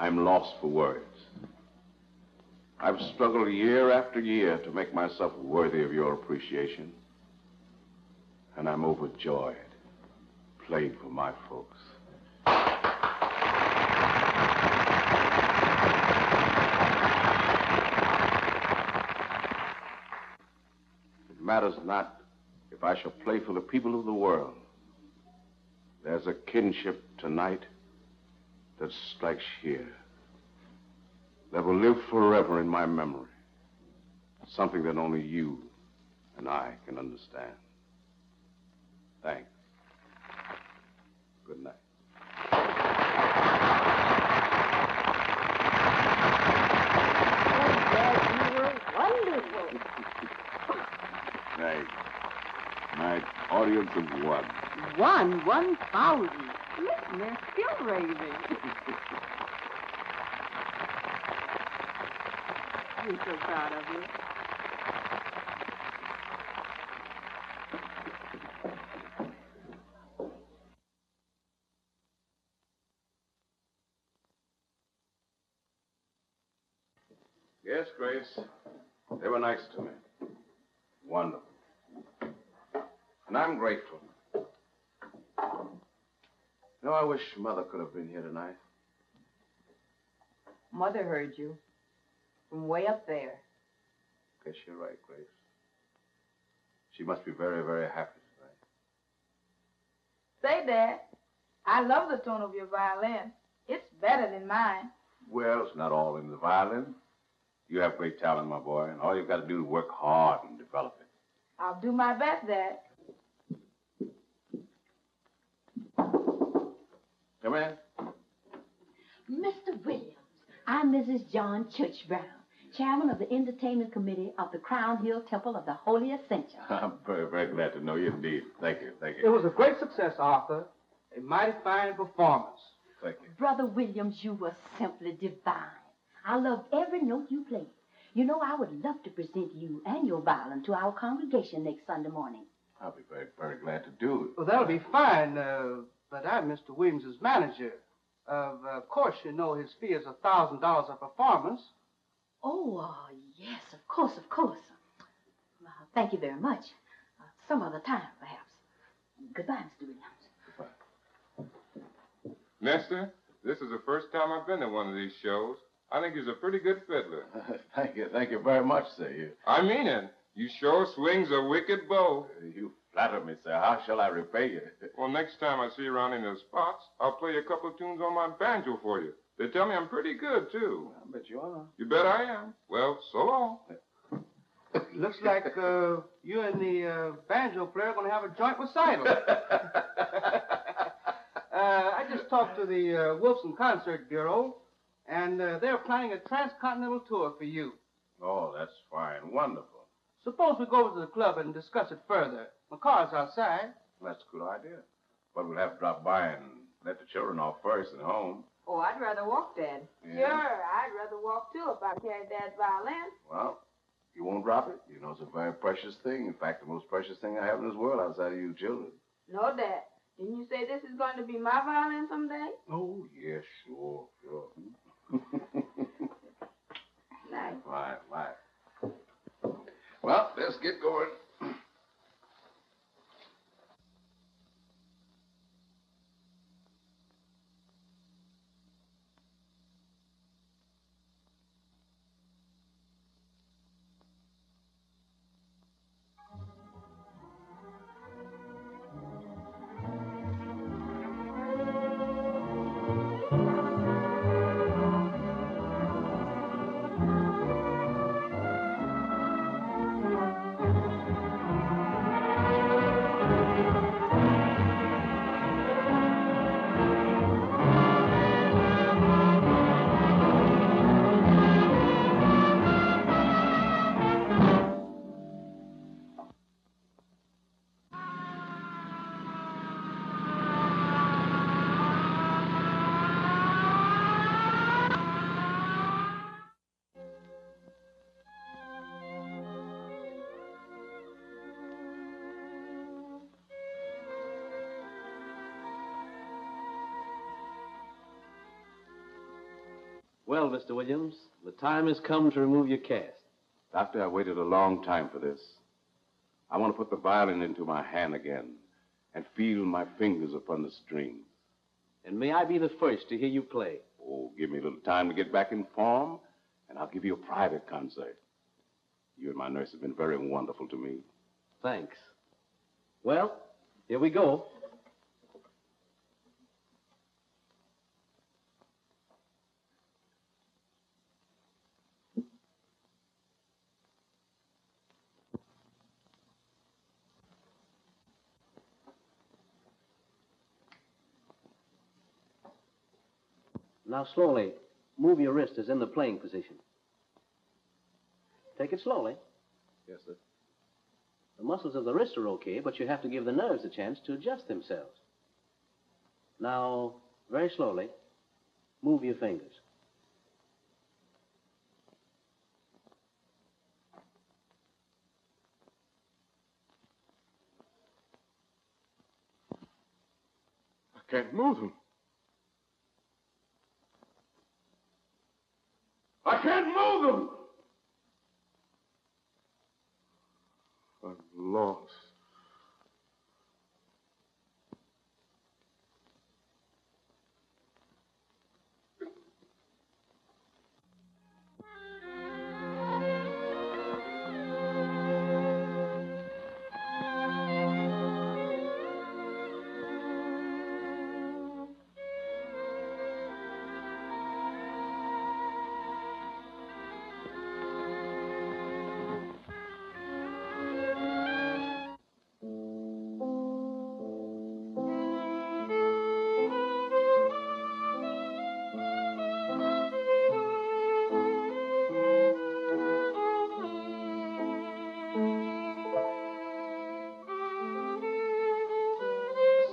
I'm lost for words. I've struggled year after year to make myself worthy of your appreciation. And I'm overjoyed. Played for my folks. It matters not if I shall play for the people of the world. There's a kinship tonight that strikes here, that will live forever in my memory. Something that only you and I can understand. Thanks. Good night. Oh, Dad, you were wonderful. Night. My audience of one. 1,000. Listen, they're still raving. I'm so proud of you. Yes, Grace. They were nice to me. Wonderful. And I'm grateful. You know, I wish Mother could have been here tonight. Mother heard you from way up there. Guess you're right, Grace. She must be very, very happy tonight. Say, Dad, I love the tone of your violin. It's better than mine. Well, it's not all in the violin. You have great talent, my boy, and all you've got to do is work hard and develop it. I'll do my best, Dad. Come in. Mr. Williams, I'm Mrs. John Church Brown, chairman of the entertainment committee of the Crown Hill Temple of the Holy Ascension. I'm very, very glad to know you indeed. Thank you, thank It you. was a great success, Arthur. A mighty fine performance. Thank you. Brother Williams, you were simply divine. I loved every note you played. You know, I would love to present you and your violin to our congregation next Sunday morning. I'll be very, very glad to do it. Well, that'll be fine, but I'm Mr. Williams' manager. Of course, you know his fee is $1,000 a performance. Oh, yes, of course, of course. Thank you very much. Some other time, perhaps. Goodbye, Mr. Williams. Goodbye. Mister, this is the first time I've been to one of these shows. I think he's a pretty good fiddler. Thank you very much, sir. I mean it. You sure swings a wicked bow. You flatter me, sir. How shall I repay you? Well, next time I see you around in the spots, I'll play a couple of tunes on my banjo for you. They tell me I'm pretty good, too. I bet you are. You bet I am. Well, so long. Looks like you and the banjo player are going to have a joint recital. I just talked to the Wilson Concert Bureau, and they're planning a transcontinental tour for you. Oh, that's fine. Wonderful. Suppose we go over to the club and discuss it further. My car's outside. That's a good idea. But we'll have to drop by and let the children off first and home. Oh, I'd rather walk, Dad. Yeah. Sure, I'd rather walk, too, if I carried Dad's violin. Well, you won't drop it. You know, it's a very precious thing. In fact, the most precious thing I have in this world outside of you children. No, Dad. Didn't you say this is going to be my violin someday? Oh, yes, sure. Nice. Fine. Well, let's get going. Well, Mr. Williams, the time has come to remove your cast. Doctor, I waited a long time for this. I want to put the violin into my hand again and feel my fingers upon the strings. And may I be the first to hear you play? Oh, give me a little time to get back in form, and I'll give you a private concert. You and my nurse have been very wonderful to me. Thanks. Well, here we go. Now, slowly, move your wrist as in the playing position. Take it slowly. Yes, sir. The muscles of the wrist are okay, but you have to give the nerves a chance to adjust themselves. Now, very slowly, move your fingers. I can't move them. I can't move them. I'm lost.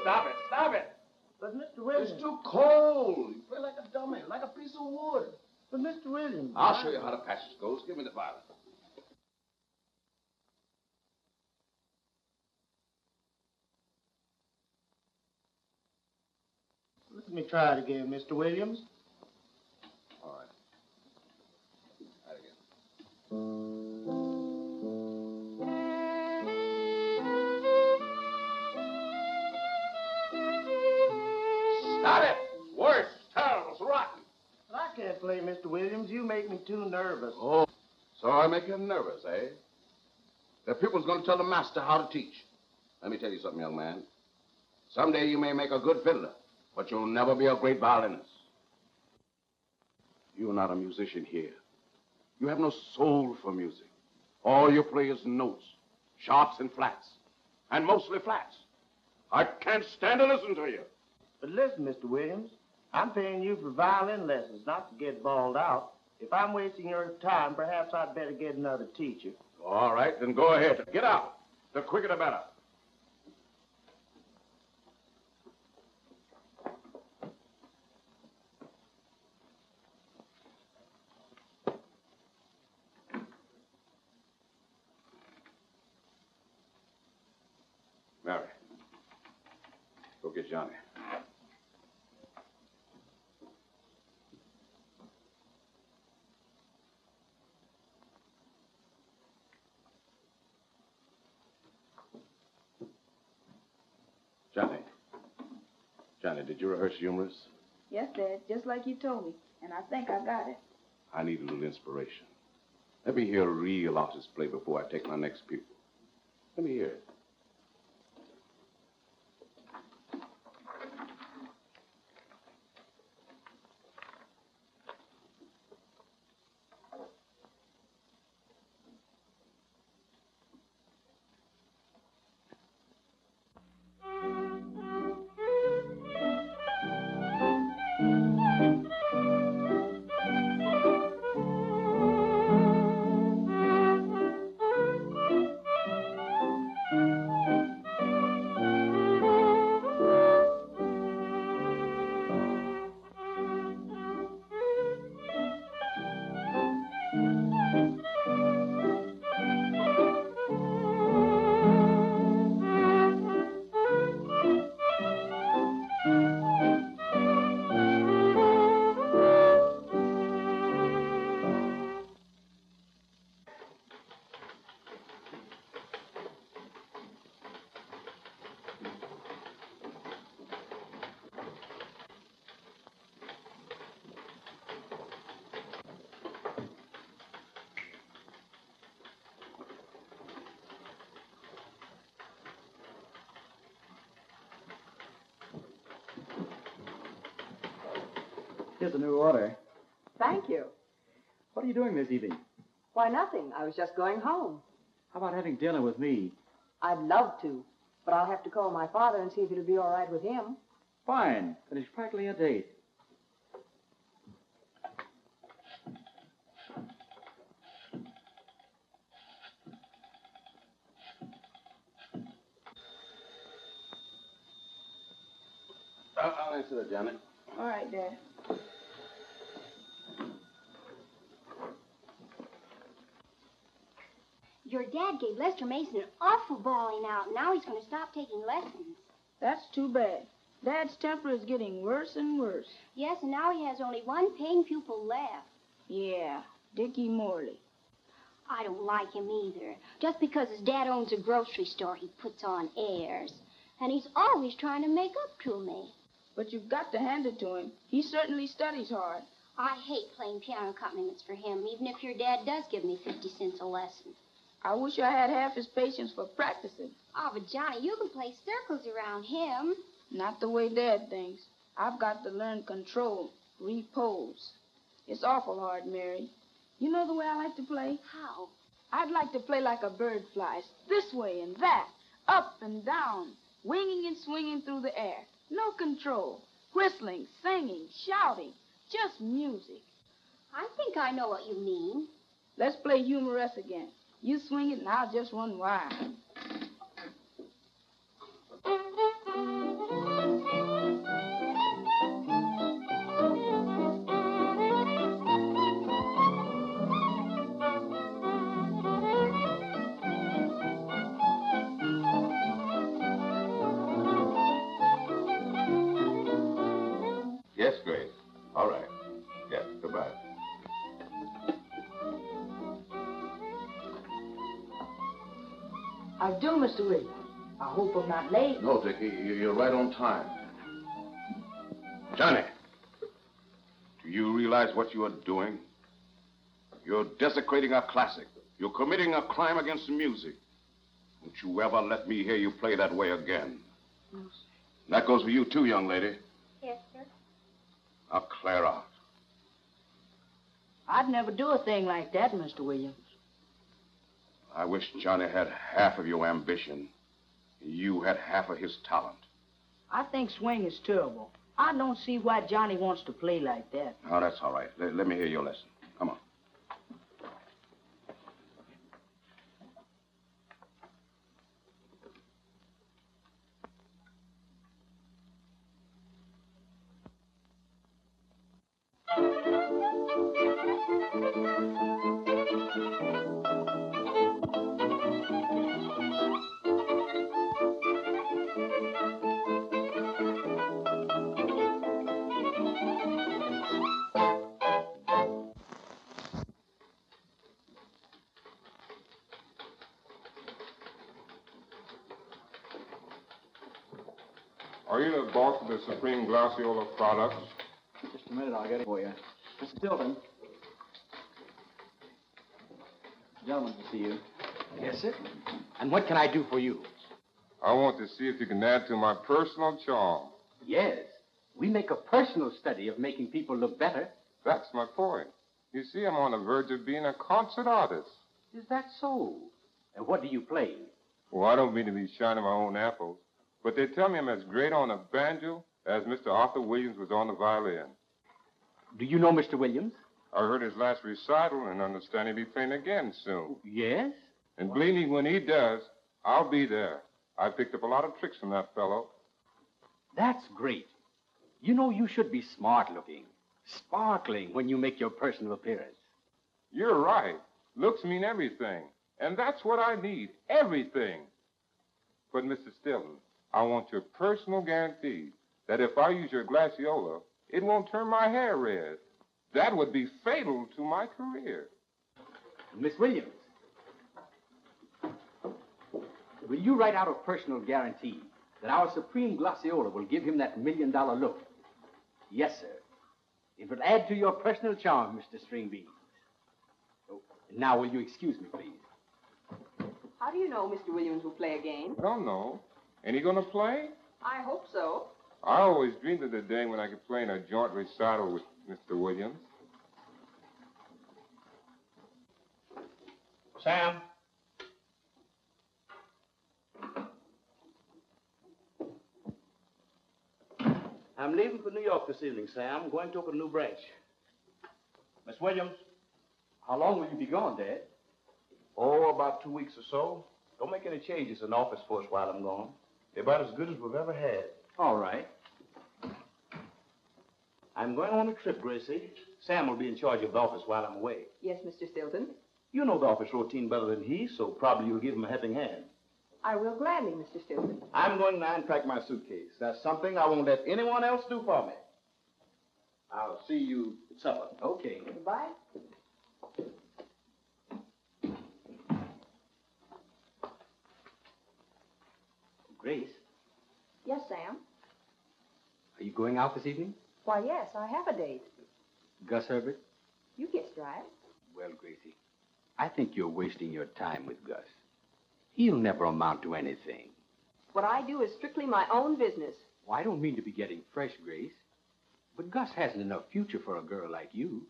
Stop it, stop it. But Mr. Williams. It's too cold. You play like a dummy, like a piece of wood. But Mr. Williams. I'll show you how the passage goes. Give me the violin. Let me try it again, Mr. Williams. All right. Try it again. Stop it! Worse, terrible, it's rotten. But I can't play, Mr. Williams. You make me too nervous. Oh, so I make you nervous, eh? The pupil's going to tell the master how to teach. Let me tell you something, young man. Someday you may make a good fiddler, but you'll never be a great violinist. You're not a musician here. You have no soul for music. All you play is notes, sharps and flats, and mostly flats. I can't stand to listen to you. But listen, Mr. Williams. I'm paying you for violin lessons, not to get bawled out. If I'm wasting your time, perhaps I'd better get another teacher. All right, then go ahead. Get out. The quicker the better. Mary, go get Johnny. Johnny, did you rehearse humorous? Yes, Dad, just like you told me. And I think I got it. I need a little inspiration. Let me hear a real artist play before I take my next pupil. Let me hear it. Here's a new order. Thank you. What are you doing this evening? Why, nothing. I was just going home. How about having dinner with me? I'd love to, but I'll have to call my father and see if it'll be all right with him. Fine. Then it's practically a date. I'll answer that, Janet. All right, Dad. Your dad gave Lester Mason an awful bawling out. Now he's going to stop taking lessons. That's too bad. Dad's temper is getting worse and worse. Yes, and now he has only one paying pupil left. Yeah, Dickie Morley. I don't like him either. Just because his dad owns a grocery store, he puts on airs. And he's always trying to make up to me. But you've got to hand it to him. He certainly studies hard. I hate playing piano accompaniments for him, even if your dad does give me 50 cents a lesson. I wish I had half his patience for practicing. Oh, but Johnny, you can play circles around him. Not the way Dad thinks. I've got to learn control, repose. It's awful hard, Mary. You know the way I like to play? How? I'd like to play like a bird flies, this way and that, up and down, winging and swinging through the air. No control. Whistling, singing, shouting. Just music. I think I know what you mean. Let's play humorous again. You swing it and I'll just run wild. Yes, Grace. All right. Yes, goodbye. I do, Mr. Williams. I hope I'm not late. No, Dickie, you're right on time. Johnny, do you realize what you are doing? You're desecrating our classic. You're committing a crime against music. Don't you ever let me hear you play that way again. No, sir. And that goes for you, too, young lady. Yes, sir. Now, clear out. I'd never do a thing like that, Mr. Williams. I wish Johnny had half of your ambition. You had half of his talent. I think swing is terrible. I don't see why Johnny wants to play like that. Oh, that's all right. Let me hear your lesson. Come on. Are you the boss of the Supreme Glaciola products? Just a minute, I'll get it for you. Mr. Tilton. Gentlemen to see you. Yes, sir. And what can I do for you? I want to see if you can add to my personal charm. Yes. We make a personal study of making people look better. That's my point. You see, I'm on the verge of being a concert artist. Is that so? And what do you play? Well, I don't mean to be shining my own apples, but they tell me I'm as great on the banjo as Mr. Arthur Williams was on the violin. Do you know Mr. Williams? I heard his last recital and understand he'll be playing again soon. Yes. And believe me, when he does, I'll be there. I picked up a lot of tricks from that fellow. That's great. You know, you should be smart looking, sparkling when you make your personal appearance. You're right. Looks mean everything. And that's what I need, everything. But, Mr. Stilton, I want your personal guarantee that if I use your glaciola, it won't turn my hair red. That would be fatal to my career. Miss Williams, will you write out a personal guarantee that our Supreme Glaciola will give him that $1 million look? Yes, sir. It will add to your personal charm, Mr. Stringbean. Oh, now, will you excuse me, please? How do you know Mr. Williams will play again? I don't know. Ain't he gonna play? I hope so. I always dreamed of the day when I could play in a joint recital with Mr. Williams. Sam. I'm leaving for New York this evening, Sam. Going to open a new branch. Miss Williams. How long will you be gone, Dad? Oh, about 2 weeks or so. Don't make any changes in the office for us while I'm gone. They're about as good as we've ever had. All right. I'm going on a trip, Gracie. Sam will be in charge of the office while I'm away. Yes, Mr. Stilton. You know the office routine better than he, so probably you'll give him a helping hand. I will gladly, Mr. Stilton. I'm going to unpack my suitcase. That's something I won't let anyone else do for me. I'll see you at supper. Okay. Goodbye. Grace, Yes, Sam. are you going out this evening? Why, yes, I have a date. Gus Herbert? You guessed right. Well, Gracie, I think you're wasting your time with Gus. He'll never amount to anything. What I do is strictly my own business. Well, I don't mean to be getting fresh, Grace, but Gus hasn't enough future for a girl like you.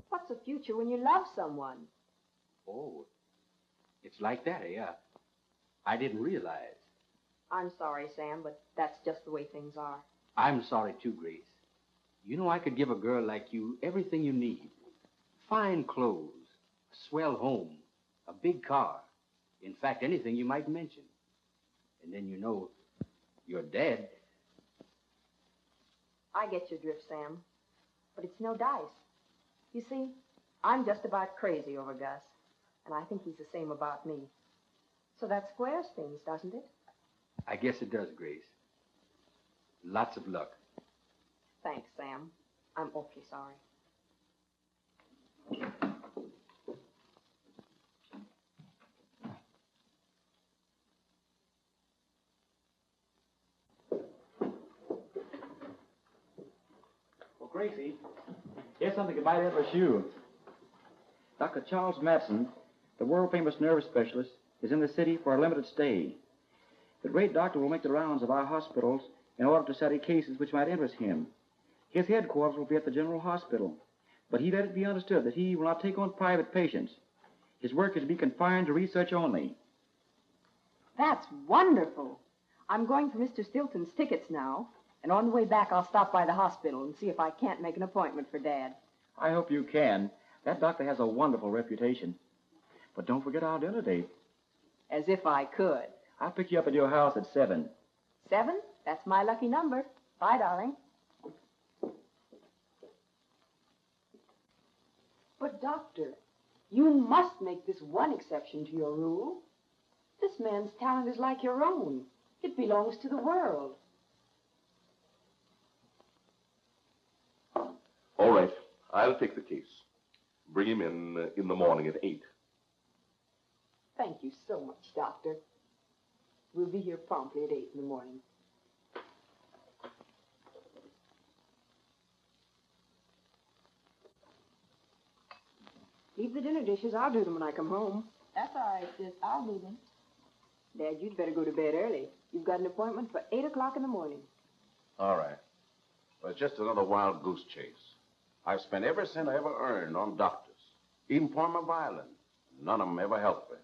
What's a future when you love someone? Oh, it's like that, eh? I didn't realize. I'm sorry, Sam, but that's just the way things are. I'm sorry, too, Grace. You know, I could give a girl like you everything you need. Fine clothes, a swell home, a big car. In fact, anything you might mention. And then, you know, your dad. I get your drift, Sam, but it's no dice. You see, I'm just about crazy over Gus, and I think he's the same about me. So that squares things, doesn't it? I guess it does, Grace. Lots of luck. Thanks, Sam. I'm awfully sorry. Well, Gracie, here's something that might interest you. Dr. Charles Madsen, the world-famous nerve specialist, is in the city for a limited stay. The great doctor will make the rounds of our hospitals in order to study cases which might interest him. His headquarters will be at the General Hospital, but he let it be understood that he will not take on private patients. His work is to be confined to research only. That's wonderful. I'm going for Mr. Stilton's tickets now, and on the way back I'll stop by the hospital and see if I can't make an appointment for Dad. I hope you can. That doctor has a wonderful reputation. But don't forget our dinner date. As if I could. I'll pick you up at your house at 7. 7? That's my lucky number. Bye, darling. But, Doctor, you must make this one exception to your rule. This man's talent is like your own. It belongs to the world. All right. I'll take the case. Bring him in the morning at 8. Thank you so much, Doctor. We'll be here promptly at 8 in the morning. Leave the dinner dishes. I'll do them when I come home. That's all right, sis. I'll do them. Dad, you'd better go to bed early. You've got an appointment for 8 o'clock in the morning. All right. Well, it's just another wild goose chase. I've spent every cent I ever earned on doctors, even for my violin. None of them ever helped me.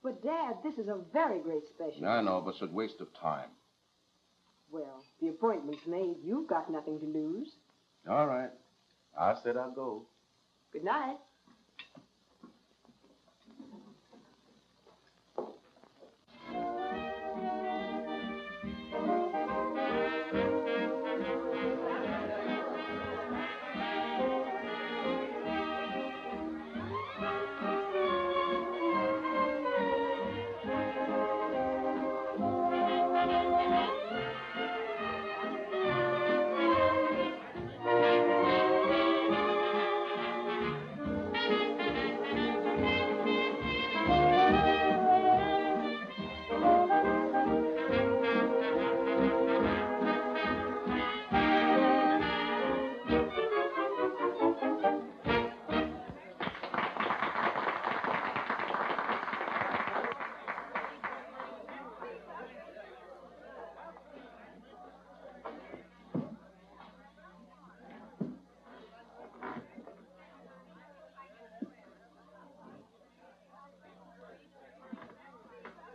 But, Dad, this is a very great specialist. I know, but it's a waste of time. Well, the appointment's made. You've got nothing to lose. All right. I said I'll go. Good night.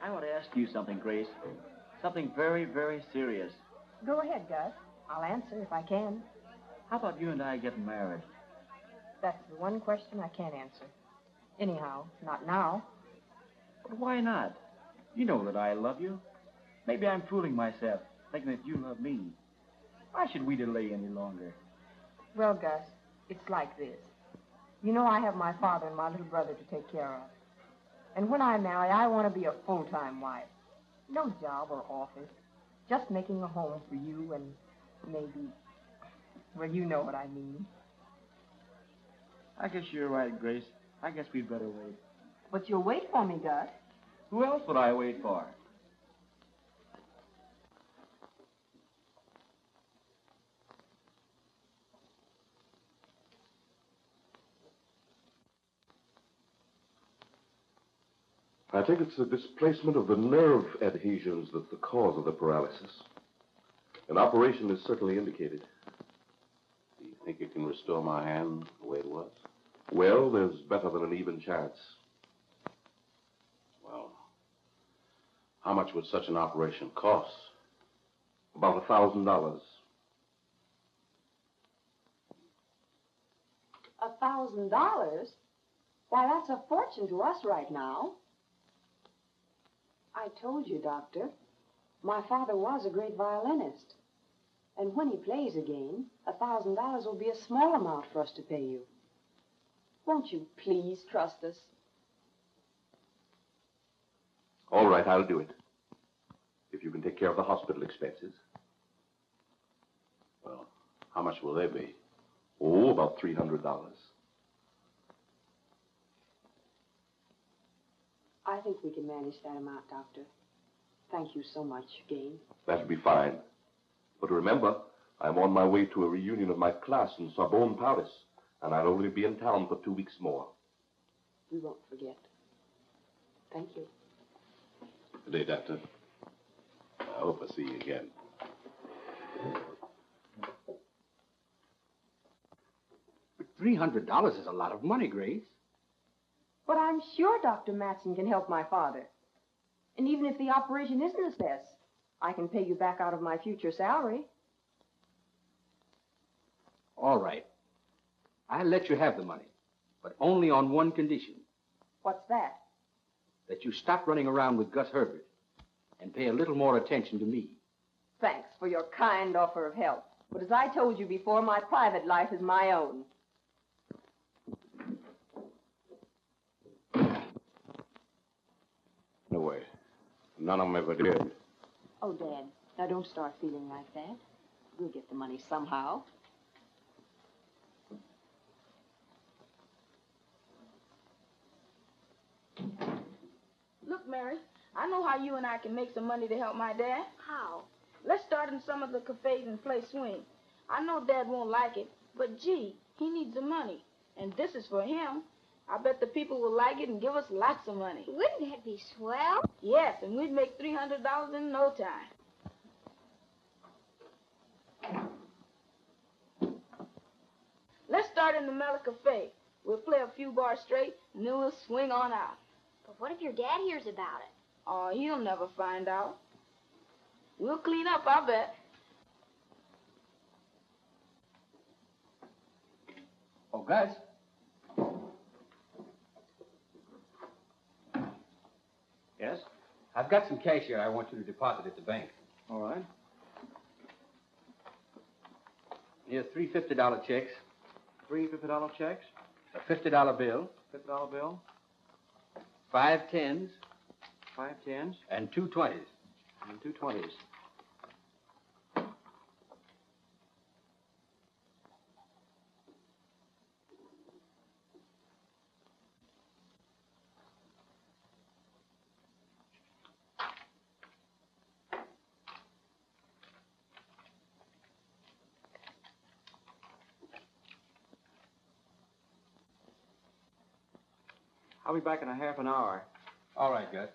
I want to ask you something, Grace. Something very, very serious. Go ahead, Gus. I'll answer if I can. How about you and I getting married? That's the one question I can't answer. Anyhow, not now. But why not? You know that I love you. Maybe I'm fooling myself, thinking that you love me. Why should we delay any longer? Well, Gus, it's like this. You know I have my father and my little brother to take care of. And when I marry, I want to be a full-time wife. No job or office. Just making a home for you and maybe... Well, you know what I mean. I guess you're right, Grace. I guess we'd better wait. But you'll wait for me, Gus. Who else would I wait for? I think it's the displacement of the nerve adhesions that's the cause of the paralysis. An operation is certainly indicated. Do you think you can restore my hand the way it was? Well, there's better than an even chance. Well, how much would such an operation cost? About $1,000. $1,000? Why, that's a fortune to us right now. I told you, Doctor, my father was a great violinist. And when he plays again, $1,000 will be a small amount for us to pay you. Won't you please trust us? All right, I'll do it. If you can take care of the hospital expenses. Well, how much will they be? Oh, about $300. I think we can manage that amount, Doctor. Thank you so much again. That'll be fine. But remember, I'm on my way to a reunion of my class in Sorbonne, Paris, and I'll only be in town for 2 weeks more. We won't forget. Thank you. Good day, Doctor. I hope I see you again. But $300 is a lot of money, Grace. But I'm sure Dr. Matson can help my father. And even if the operation isn't a success, I can pay you back out of my future salary. All right. I'll let you have the money, but only on one condition. What's that? That you stop running around with Gus Herbert and pay a little more attention to me. Thanks for your kind offer of help. But as I told you before, my private life is my own. No way. None of them ever did. Oh, Dad, now don't start feeling like that. We'll get the money somehow. Look, Mary, I know how you and I can make some money to help my dad. How? Let's start in some of the cafes and play swing. I know Dad won't like it, but gee, he needs the money. And this is for him. I bet the people will like it and give us lots of money. Wouldn't that be swell? Yes, and we'd make $300 in no time. Let's start in the Mellow Cafe. We'll play a few bars straight, and then we'll swing on out. But what if your dad hears about it? Oh, he'll never find out. We'll clean up, I bet. Oh, Gus. Yes? I've got some cash here I want you to deposit at the bank. All right. Here's three $50 checks, Three $50 checks, a $50 bill, $50 bill, 5 10s, 5 10s, and 2 20s. and 2 20s. I'll be back in a half an hour. All right, Gus.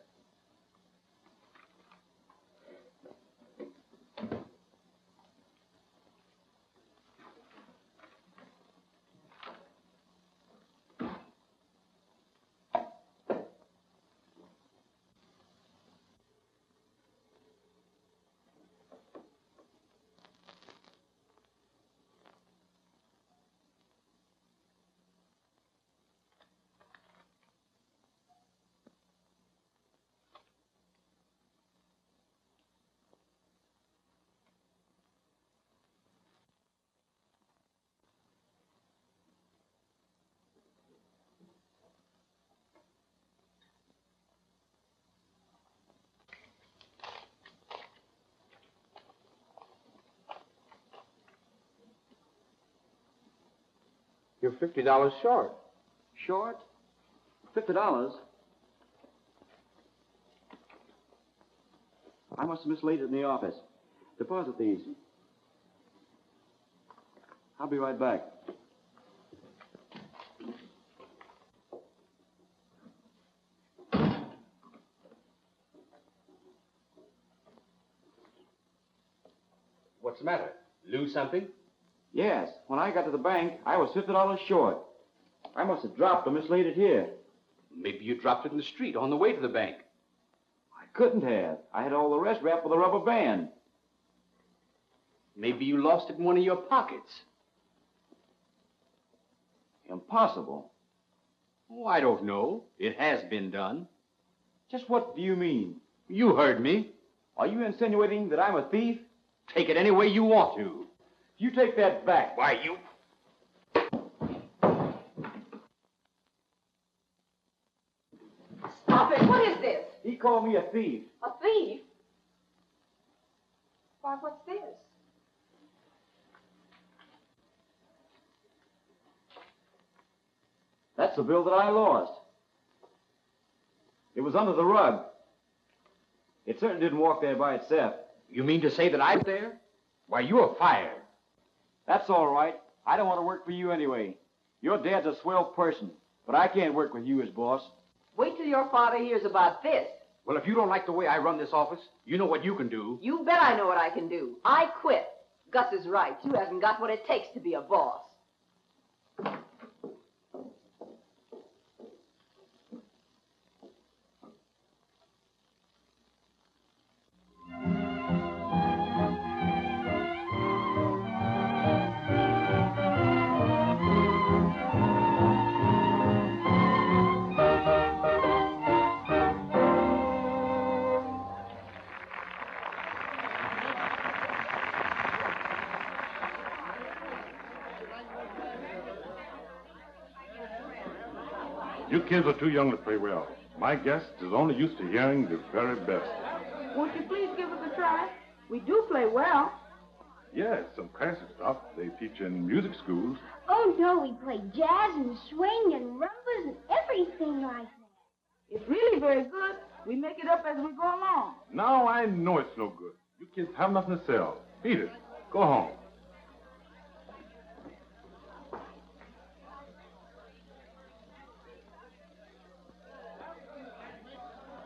You're $50 short. Short? $50? I must have mislaid it in the office. Deposit these. I'll be right back. What's the matter? Lose something? Yes. When I got to the bank, I was $50 short. I must have dropped or mislaid it here. Maybe you dropped it in the street on the way to the bank. I couldn't have. I had all the rest wrapped with a rubber band. Maybe you lost it in one of your pockets. Impossible. Oh, I don't know. It has been done. Just what do you mean? You heard me. Are you insinuating that I'm a thief? Take it any way you want to. You take that back. Why, you... Stop it. What is this? He called me a thief. A thief? Why, what's this? That's the bill that I lost. It was under the rug. It certainly didn't walk there by itself. You mean to say that I'm there? Why, you're fired. That's all right. I don't want to work for you anyway. Your dad's a swell person, but I can't work with you as boss. Wait till your father hears about this. Well, if you don't like the way I run this office, you know what you can do. You bet I know what I can do. I quit. Gus is right. You haven't got what it takes to be a boss. You kids are too young to play well. My guest is only used to hearing the very best. Won't you please give us a try? We do play well. Yes, some classic stuff they teach in music schools. Oh, no, we play jazz and swing and rumbas and everything like that. It's really very good. We make it up as we go along. Now I know it's no good. You kids have nothing to sell. Beat it. Go home.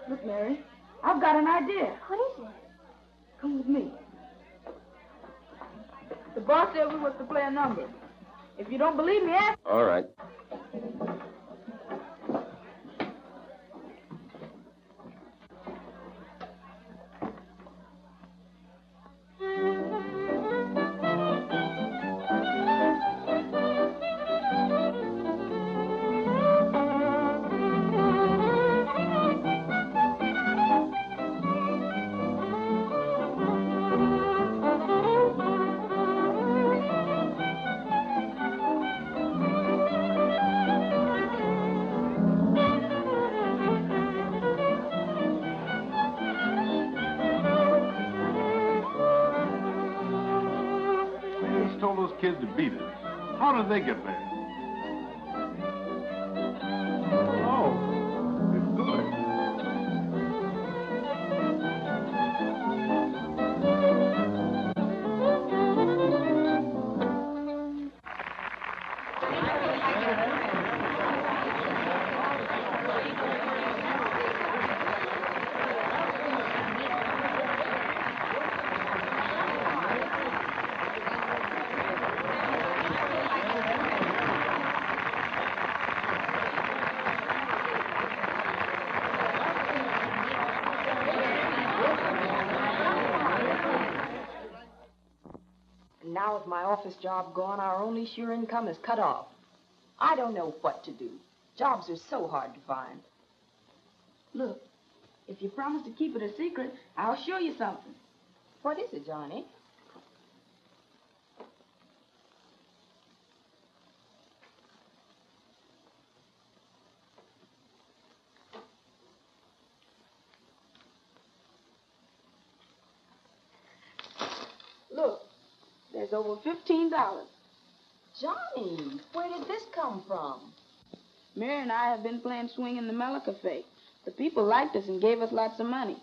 Look, Mary, I've got an idea. What is it? Come with me. The boss said we was to play a number. If you don't believe me, ask. All right. Those kids to beat it. How did they get there? Oh, it's good. Now with my office job gone, our only sure income is cut off. I don't know what to do. Jobs are so hard to find. Look, if you promise to keep it a secret, I'll show you something. What is it, Johnny? Look, there's over $15. Johnny, where did this come from? Mary and I have been playing swing in the Mellow Cafe. The people liked us and gave us lots of money.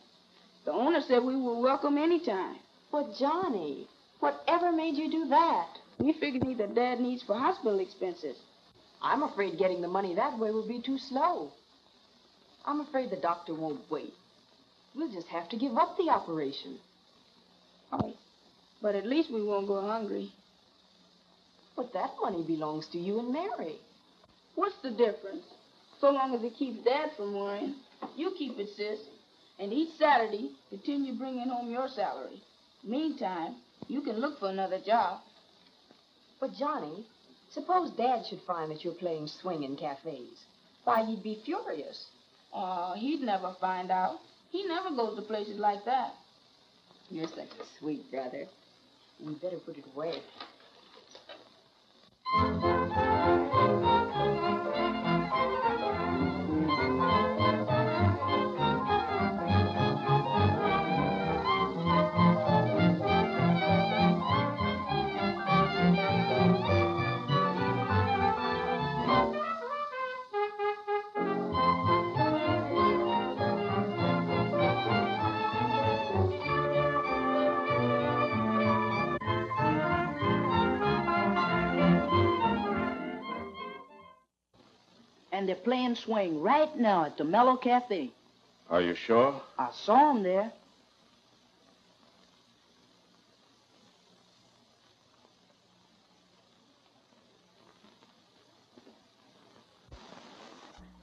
The owner said we were welcome anytime. But Johnny, whatever made you do that? We figured either Dad needs for hospital expenses. I'm afraid getting the money that way will be too slow. I'm afraid the doctor won't wait. We'll just have to give up the operation. Oh, but at least we won't go hungry. But that money belongs to you and Mary. What's the difference? So long as it keeps Dad from worrying. You keep it, sis. And each Saturday, continue bringing home your salary. Meantime, you can look for another job. But Johnny, suppose Dad should find that you're playing swing in cafes. Why, he'd be furious. Oh, he'd never find out. He never goes to places like that. You're such a sweet brother. We better put it away. And they're playing swing right now at the Mellow Cafe. Are you sure? I saw them there.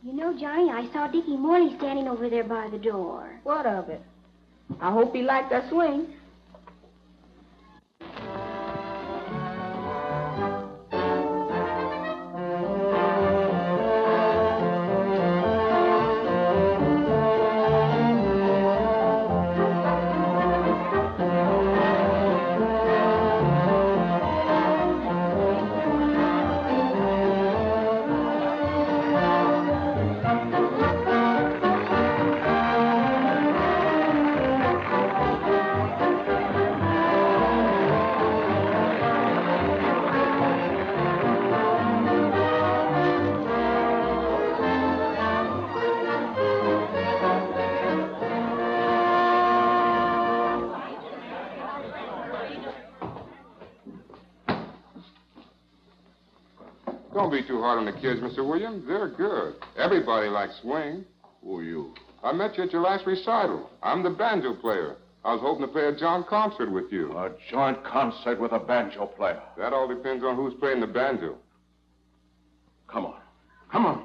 You know, Johnny, I saw Dickie Morley standing over there by the door. What of it? I hope he liked our swing. Don't be too hard on the kids, Mr. Williams. They're good. Everybody likes swing. Who are you? I met you at your last recital. I'm the banjo player. I was hoping to play a joint concert with you. A joint concert with a banjo player. That all depends on who's playing the banjo. Come on. Come on.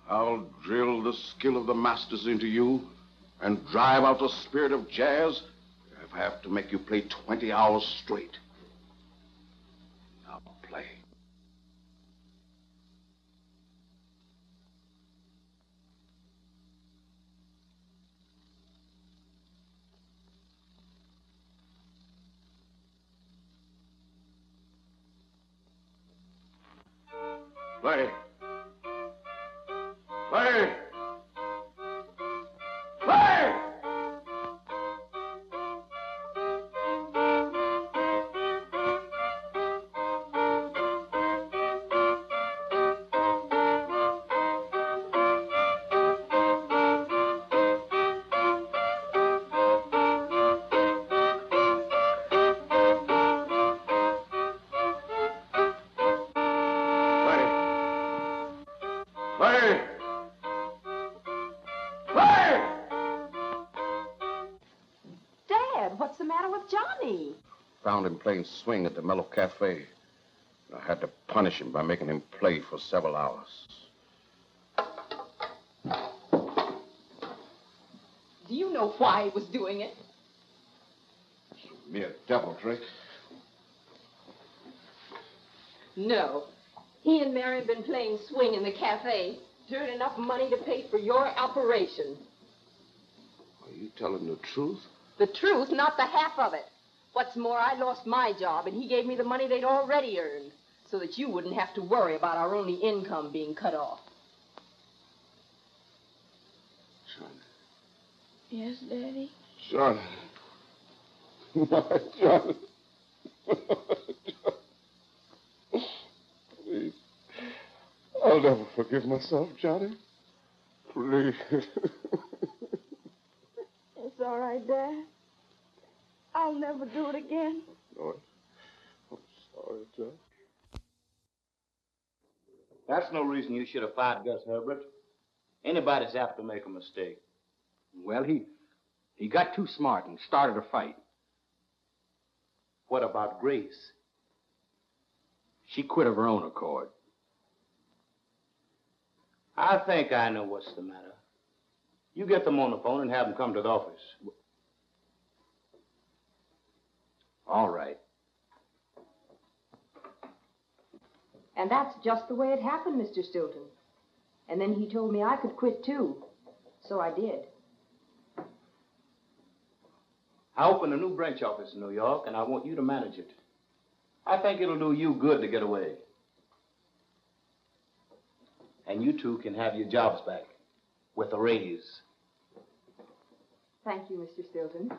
I'll drill the skill of the masters into you and drive out the spirit of jazz if I have to make you play 20 hours straight. Now play. Play. Play. Play! Play! Play! Dad, what's the matter with Johnny? Found him playing swing at the Mellow Cafe. I had to punish him by making him play for several hours. Do you know why he was doing it? Mere deviltry. No. He and Mary have been playing swing in the cafe to earn enough money to pay for your operation. Are you telling the truth? The truth, not the half of it. What's more, I lost my job, and he gave me the money they'd already earned, so that you wouldn't have to worry about our only income being cut off. Son. Yes, Daddy? Son. My Johnny. Please. I'll never forgive myself, Johnny. Please. It's all right, Dad. I'll never do it again. No, I'm sorry, Johnny. That's no reason you should have fired Gus Herbert. Anybody's apt to make a mistake. Well, he got too smart and started a fight. What about Grace? She quit of her own accord. I think I know what's the matter. You get them on the phone and have them come to the office. All right. And that's just the way it happened, Mr. Stilton. And then he told me I could quit, too. So I did. I opened a new branch office in New York, and I want you to manage it. I think it'll do you good to get away. And you two can have your jobs back with a raise. Thank you, Mr. Stilton.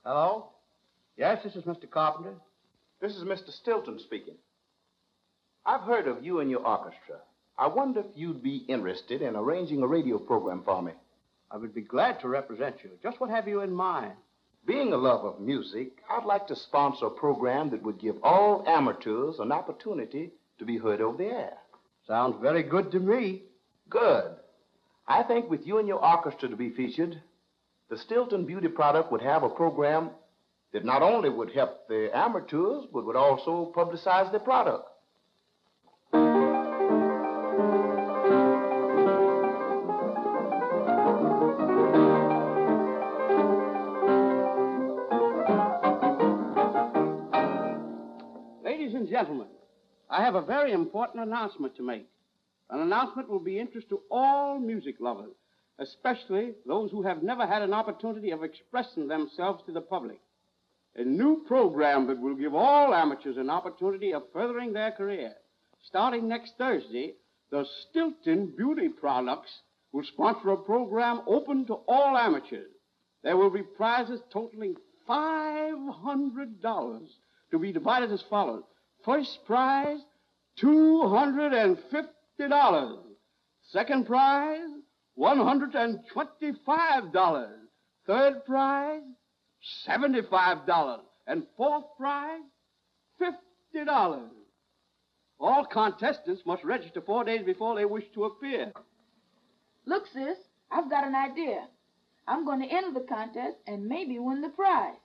Hello? Yes, this is Mr. Carpenter. This is Mr. Stilton speaking. I've heard of you and your orchestra. I wonder if you'd be interested in arranging a radio program for me. I would be glad to represent you. Just what have you in mind? Being a lover of music, I'd like to sponsor a program that would give all amateurs an opportunity to be heard over the air. Sounds very good to me. Good. I think with you and your orchestra to be featured, the Stilton Beauty product would have a program that not only would help the amateurs, but would also publicize the product. Ladies and gentlemen, I have a very important announcement to make. An announcement will be of interest to all music lovers, especially those who have never had an opportunity of expressing themselves to the public. A new program that will give all amateurs an opportunity of furthering their career. Starting next Thursday, the Stilton Beauty Products will sponsor a program open to all amateurs. There will be prizes totaling $500 to be divided as follows. First prize, $250. Second prize, $125. Third prize, $75. And fourth prize, $50. All contestants must register 4 days before they wish to appear. Look, sis, I've got an idea. I'm going to enter the contest and maybe win the prize.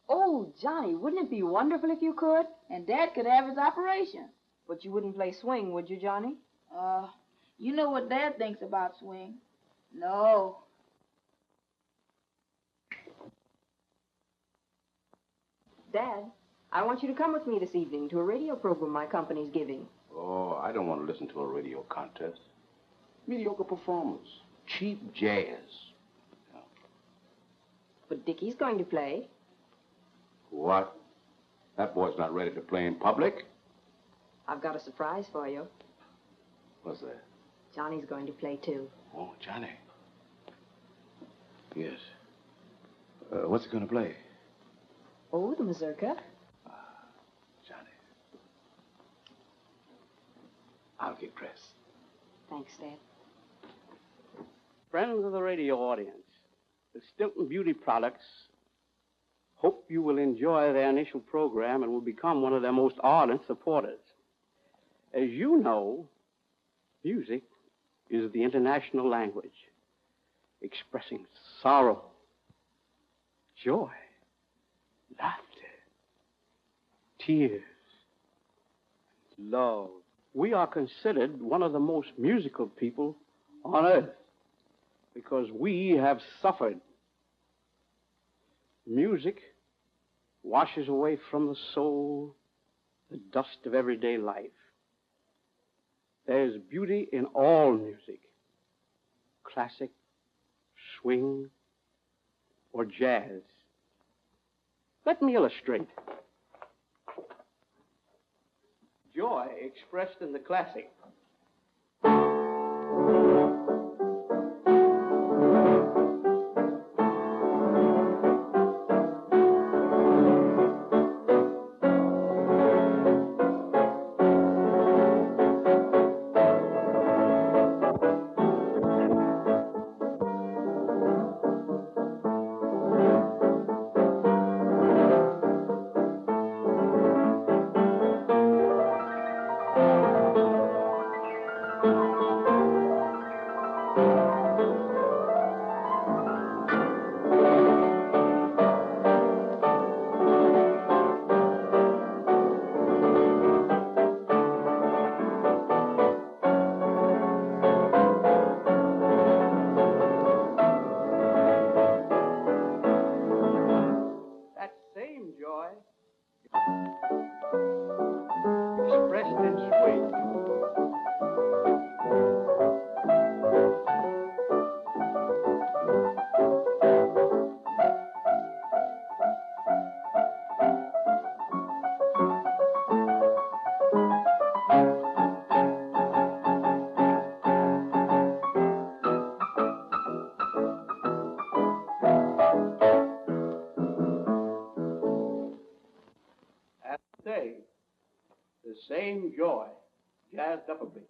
Oh, Johnny, wouldn't it be wonderful if you could? And Dad could have his operation. But you wouldn't play swing, would you, Johnny? You know what Dad thinks about swing. No. Dad, I want you to come with me this evening to a radio program my company's giving. Oh, I don't want to listen to a radio contest. Mediocre performers. Cheap jazz. But Dickie's going to play. What? That boy's not ready to play in public. I've got a surprise for you. What's that? Johnny's going to play, too. Oh, Johnny. Yes. What's he going to play? Oh, the mazurka. Johnny. I'll get dressed. Thanks, Dad. Friends of the radio audience, the Stilton Beauty Products hope you will enjoy their initial program and will become one of their most ardent supporters. As you know, music is the international language, expressing sorrow, joy, laughter, tears, love. We are considered one of the most musical people on earth because we have suffered. Music washes away from the soul the dust of everyday life. There's beauty in all music, classic, swing, or jazz. Let me illustrate. joy expressed in the classic. Expressed in swing. The same joy, jazzed up a bit.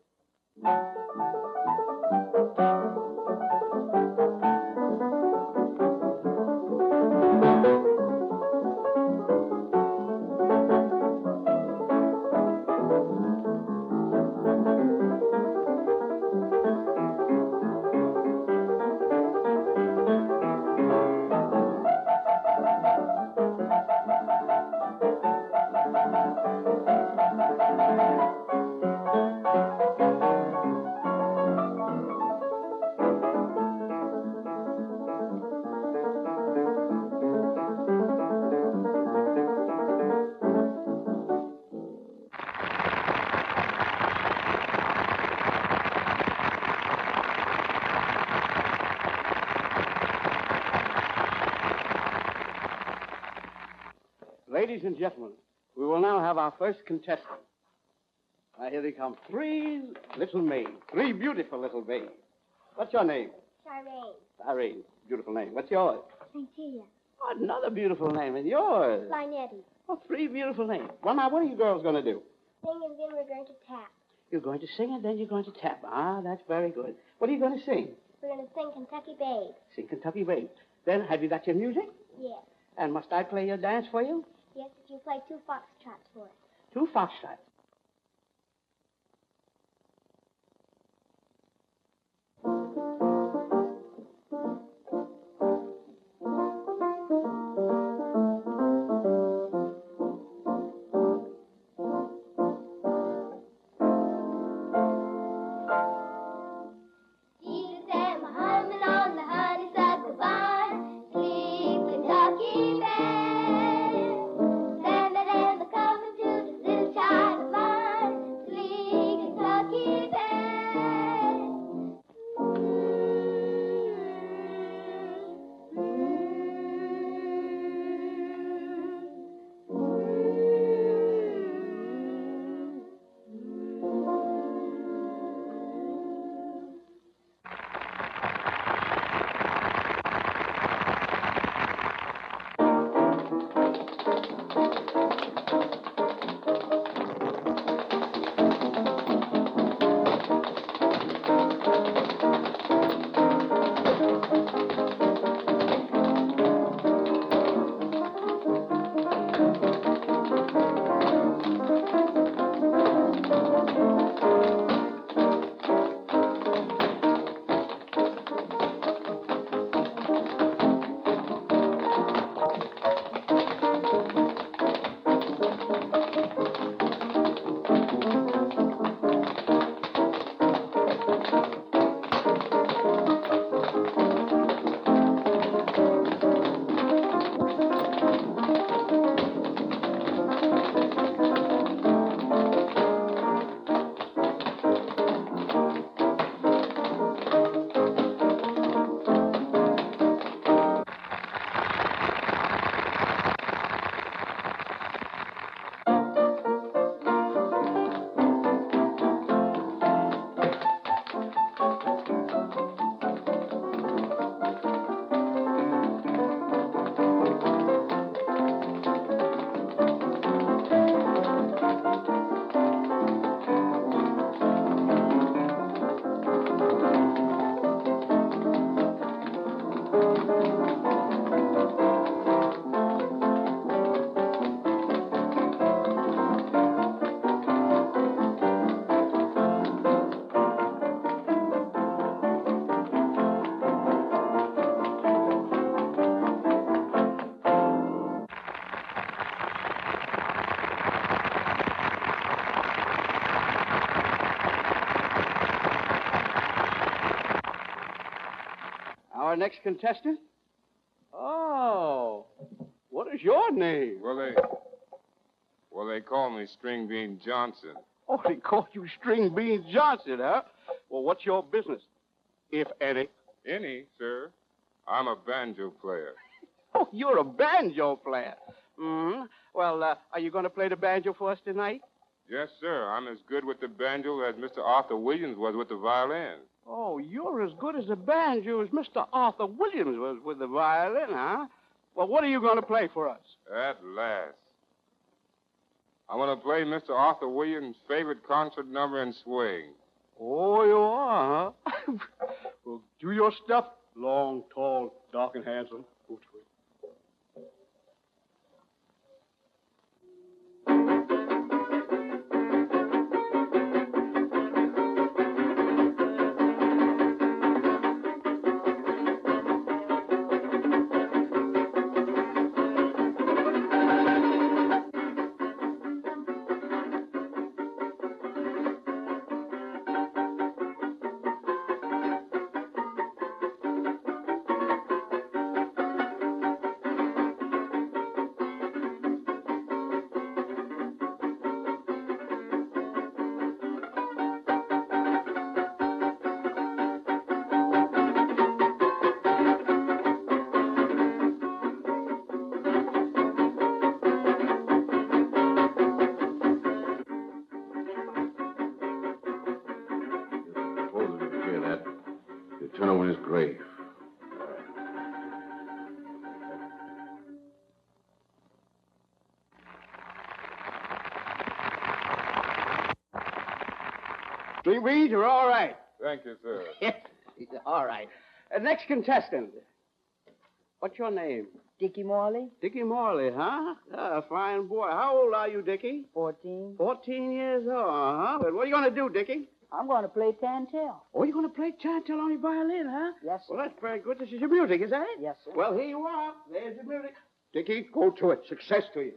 Ladies and gentlemen, we will now have our first contestant. Now, here they come. Three little maids. Three beautiful little maids. What's your name? Charade. Irene. Beautiful name. What's yours? Cynthia. Oh, another beautiful name. And yours? Linetti. Oh, three beautiful names. Well, now, what are you girls going to do? Sing and then we're going to tap. You're going to sing and then you're going to tap. Ah, that's very good. What are you going to sing? We're going to sing Kentucky Babe. Sing Kentucky Babe. Then, have you got your music? Yes. And must I play your dance for you? Yes, if you play 2 foxtrots for us. 2 foxtrots. Child Our next contestant? Oh, what is your name? Well, they call me String Bean Johnson. Oh, they call you String Bean Johnson, huh? Well, what's your business, if any? Any, sir. I'm a banjo player. Oh, you're a banjo player. Mm-hmm. Well, are you going to play the banjo for us tonight? Yes, sir. I'm as good with the banjo as Mr. Arthur Williams was with the violin. Oh, you're as good as the banjo as Mr. Arthur Williams was with the violin, huh? Well, what are you going to play for us? At last. I'm going to play Mr. Arthur Williams' favorite concert number in swing. Oh, you are, huh? Well, do your stuff. Long, tall, dark, and handsome. Go to it. Turn over in his grave. String Beans, you're all right. Thank you, sir. All right. Next contestant. What's your name? Dickie Morley? Dickie Morley, huh? Fine boy. How old are you, Dickie? 14. 14 years old, huh? Well, what are you going to do, Dickie? I'm going to play Tantel. Oh, you're going to play Chantel on your violin, huh? Yes, sir. Well, that's very good. This is your music, is that it? Yes, sir. Well, here you are. There's your music. Dickie, go to it. Success to you.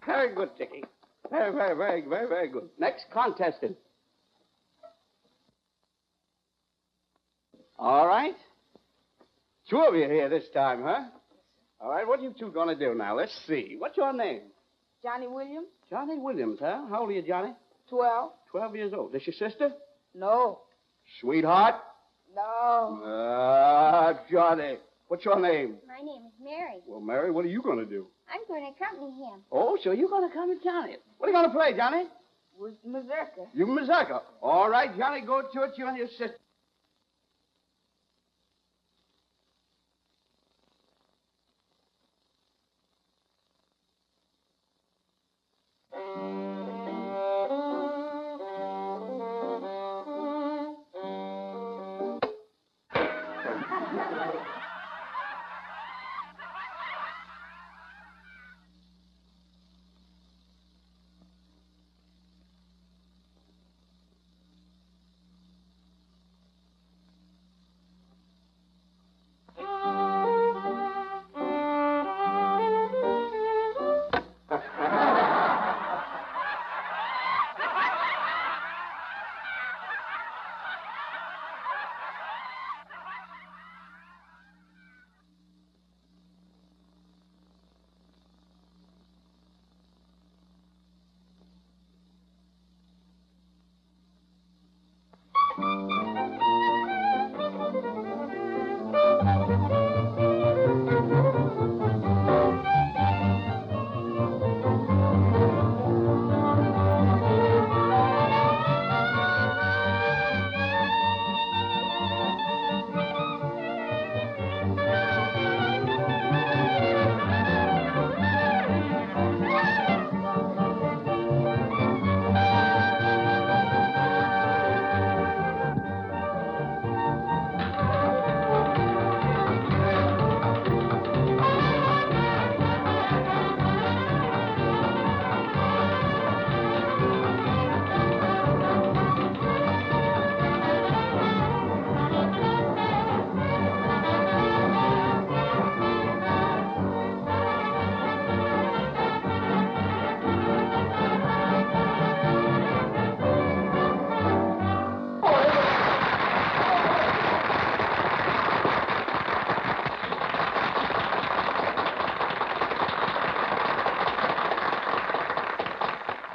Very good, Dickie. Very good. Next contestant. All right. Two of you here this time, huh? All right, what are you two going to do now? Let's see. What's your name? Johnny Williams? Johnny Williams, huh? How old are you, Johnny? 12. 12 years old. This your sister? No. Sweetheart? No. Johnny. What's your name? My name is Mary. Well, Mary, what are you going to do? I'm going to accompany him. Oh, so you're going to come with Johnny. What are you going to play, Johnny? With Mazurka. You Mazurka. All right, Johnny, go to it. You and your sister.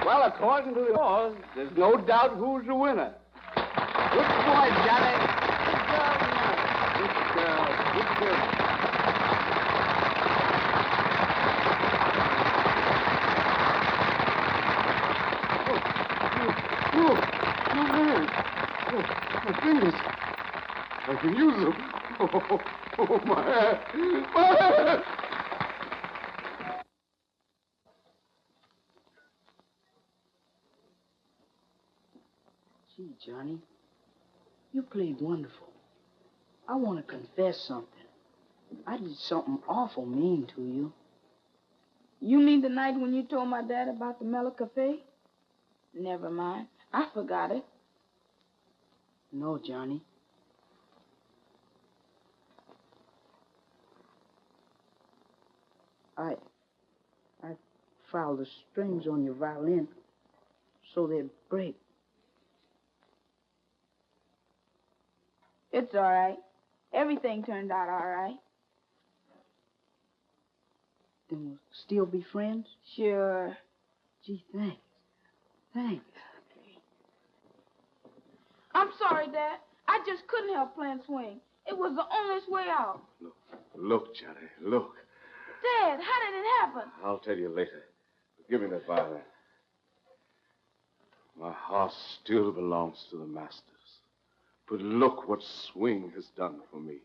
Well, according to the laws, there's no doubt who's the winner. Good boy, Johnny. Good girl. Good girl. Oh, my hands. Oh, my fingers. I can use them. Oh, my hand. My hand. Gee, Johnny, you played wonderful. I want to confess something. I did something awful mean to you. You mean the night when you told my dad about the Mellow Cafe? Never mind. I forgot it. No, Johnny. I filed the strings on your violin so they'd break. It's all right. Everything turned out all right. Then we'll still be friends? Sure. Gee, thanks. Thanks. I'm sorry, Dad. I just couldn't help playing swing. It was the only way out. Look, Johnny, look. Dad, how did it happen? I'll tell you later. Give me that violin. My heart still belongs to the masters. But look what swing has done for me.